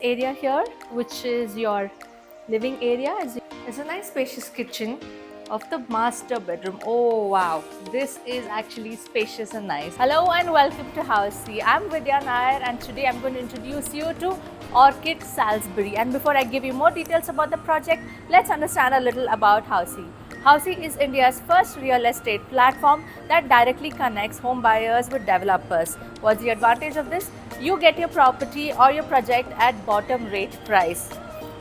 area here, which is your living area. It's a nice spacious kitchen of the master bedroom. Oh wow, this is actually spacious and nice. Hello and welcome to Housey. I'm Vidya Nair and today I'm going to introduce you to Orchid Salisbury. And before I give you more details about the project, let's understand a little about Housey. Housey is India's first real estate platform that directly connects home buyers with developers. What's the advantage of this? You get your property or your project at bottom rate price.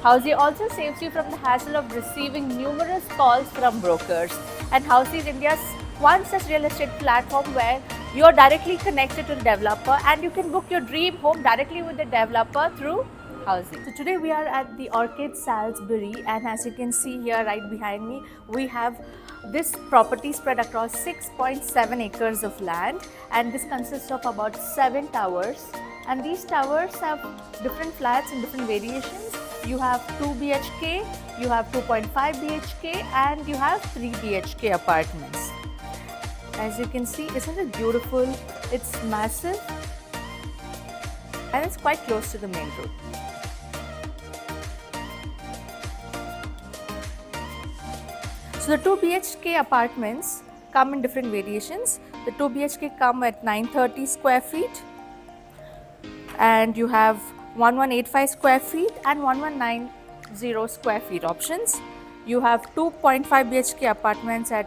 Housey also saves you from the hassle of receiving numerous calls from brokers. And Housey is India's one such real estate platform where you're directly connected to the developer and you can book your dream home directly with the developer through Housey. So today we are at the Orchid Salisbury, and as you can see here right behind me, we have this property spread across 6.7 acres of land, and this consists of about 7 towers, and these towers have different flats in different variations. You have 2 BHK, you have 2.5 BHK, and you have 3 BHK apartments. As you can see, isn't it beautiful? It's massive and it's quite close to the main road. So the 2 BHK apartments come in different variations. The 2 BHK come at 930 square feet, and you have 1185 square feet and 1190 square feet options. You have 2.5 BHK apartments at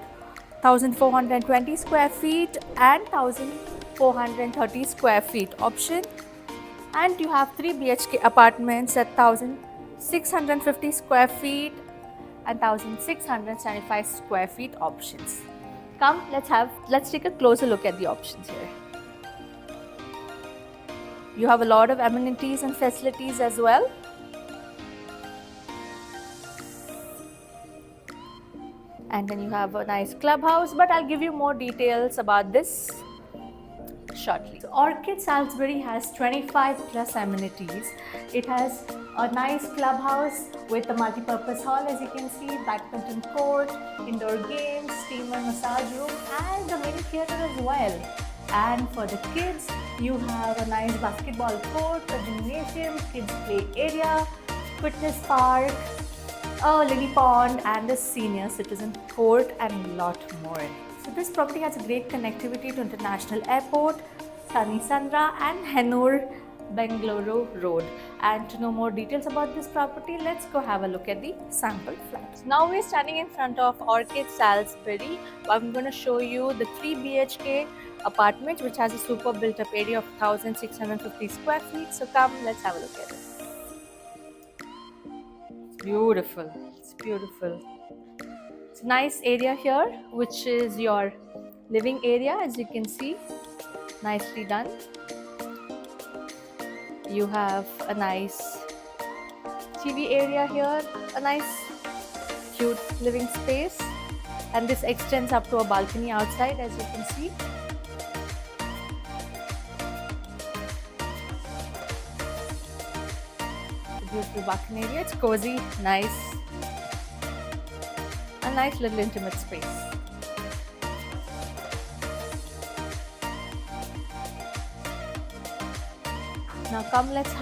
1420 square feet and 1430 square feet option, and you have 3 BHK apartments at 1650 square feet and 1675 square feet options. Come, let's take a closer look at the options here. You have a lot of amenities and facilities as well. And then you have a nice clubhouse, but I'll give you more details about this shortly. So Orchid Salisbury has 25 plus amenities. It has a nice clubhouse with a multi-purpose hall, as you can see, badminton court, indoor games, steam and massage room, and a mini theatre as well. And for the kids, you have a nice basketball court, a gymnasium, kids play area, fitness park, a lily pond, and a senior citizen court, and a lot more. So this property has a great connectivity to International Airport, Tani Sandra, and Hennur Bengaluru Road. And to know more details about this property, let's go have a look at the sample flats. Now we're standing in front of Orchid Salisbury. I'm going to show you the 3 BHK apartment, which has a super built-up area of 1650 square feet. So come, let's have a look at it. It's beautiful. It's beautiful. It's a nice area here, which is your living area, as you can see, nicely done. You have a nice TV area here, a nice cute living space, and this extends up to a balcony outside, as you can see. It's a beautiful balcony area. It's cozy, nice, a nice little intimate space. Now come, let's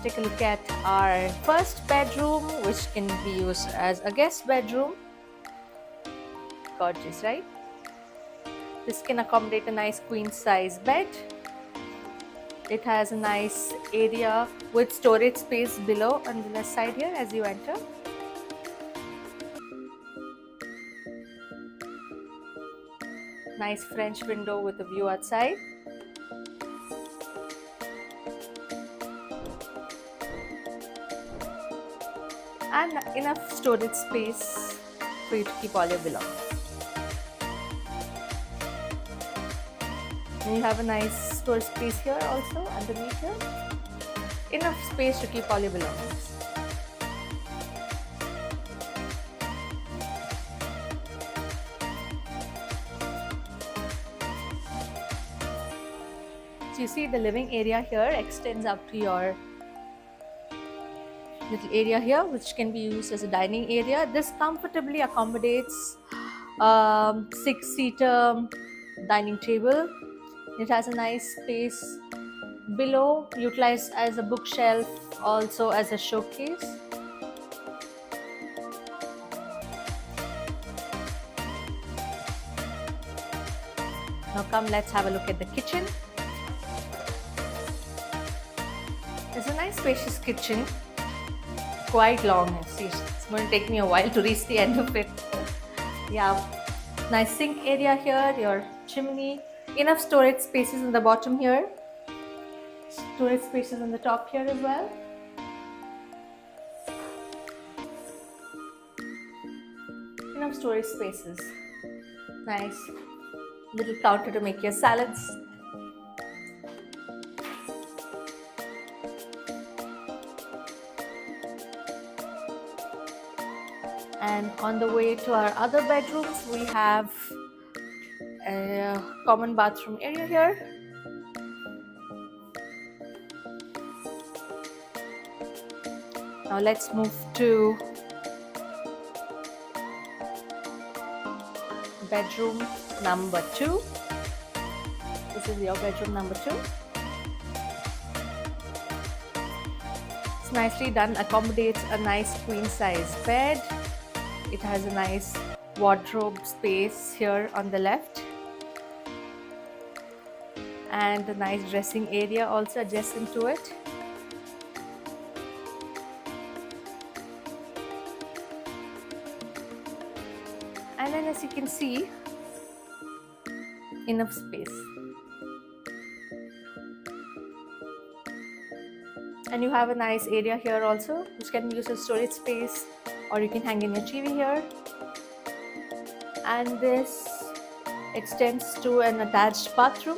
take a look at our first bedroom, which can be used as a guest bedroom. Gorgeous, right? This can accommodate a nice queen size bed. It has a nice area with storage space below on the left side here as you enter. Nice French window with a view outside. And enough storage space for you to keep all your belongings. And you have a nice storage space here also underneath here. Enough space to keep all your belongings. So you see the living area here extends up to your little area here, which can be used as a dining area. This comfortably accommodates 6-seater dining table. It has a nice space Below, utilized as a bookshelf, also as a showcase. Now come, let's have a look at the kitchen. It's a nice spacious kitchen, quite long. See, it's going to take me a while to reach the end of it. Yeah, nice sink area here, your chimney, enough storage spaces in the bottom here, storage spaces on the top here as well. Enough storage spaces. Nice little counter to make your salads. And on the way to our other bedrooms, we have a common bathroom area here. Now let's move to bedroom number 2. This is your bedroom number 2. It's nicely done, accommodates a nice queen size bed. It has a nice wardrobe space here on the left, and a nice dressing area also adjacent to it. And then, as you can see, enough space. And you have a nice area here also, which can be used as storage space, or you can hang in your TV here. And this extends to an attached bathroom,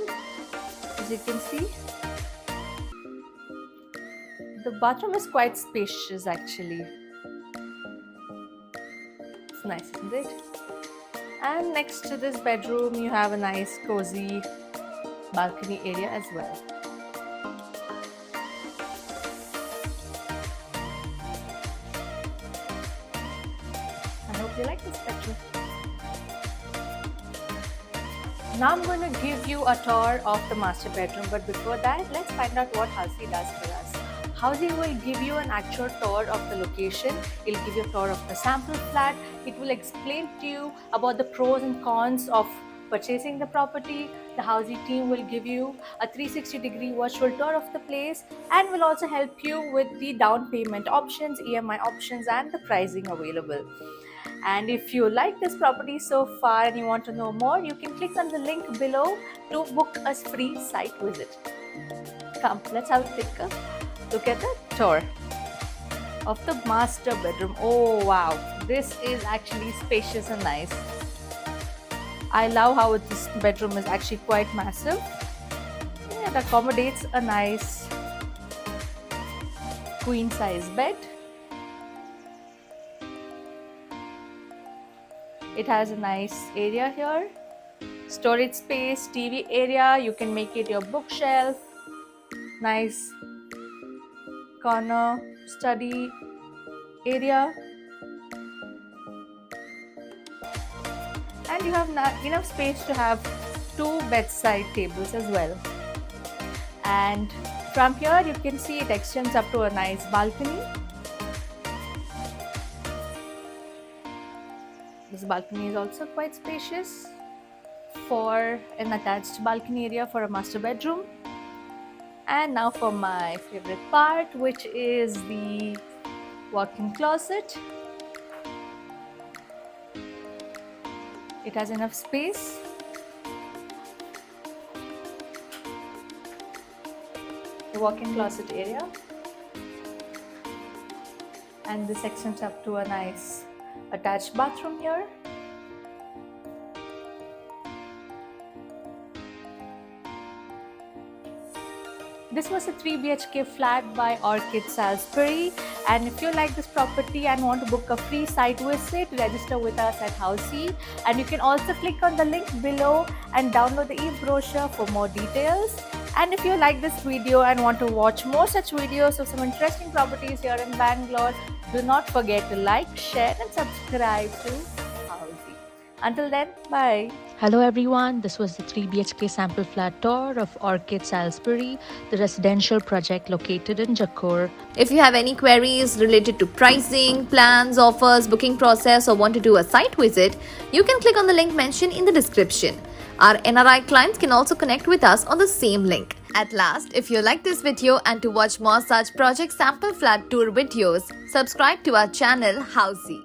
as you can see. The bathroom is quite spacious actually. It's nice, isn't it? And next to this bedroom, you have a nice cozy balcony area as well. I hope you like this bedroom. Now I'm going to give you a tour of the master bedroom, but before that, let's find out what Housey does for us. Housey will give you an actual tour of the location. It'll give you a tour of the sample flat. It will explain to you about the pros and cons of purchasing the property. The Housey team will give you a 360-degree virtual tour of the place and will also help you with the down payment options, EMI options, and the pricing available. And if you like this property so far and you want to know more, you can click on the link below to book a free site visit. Come, let's have a take a look at the tour of the master bedroom. Oh wow, this is actually spacious and nice. I love how this bedroom is actually quite massive. It accommodates a nice queen size bed. It has a nice area here, storage space, TV area. You can make it your bookshelf, nice corner study area, and you have enough space to have 2 bedside tables as well. And from here you can see it extends up to a nice balcony. This balcony is also quite spacious for an attached balcony area for a master bedroom. And now for my favorite part, which is the walk-in closet. It has enough space. The walk-in closet area. And this extends up to a nice attached bathroom here. This was a 3 BHK flat by Orchid Salisbury, and if you like this property and want to book a free site visit, register with us at Housey, and you can also click on the link below and download the e-brochure for more details. And if you like this video and want to watch more such videos of some interesting properties here in Bangalore, do not forget to like, share and subscribe to Housey. Until then, bye. Hello everyone, this was the 3 BHK sample flat tour of Orchid Salisbury, the residential project located in Jakkur. If you have any queries related to pricing, plans, offers, booking process, or want to do a site visit, you can click on the link mentioned in the description. Our NRI clients can also connect with us on the same link. At last, if you like this video and to watch more such project sample flat tour videos, subscribe to our channel Housey.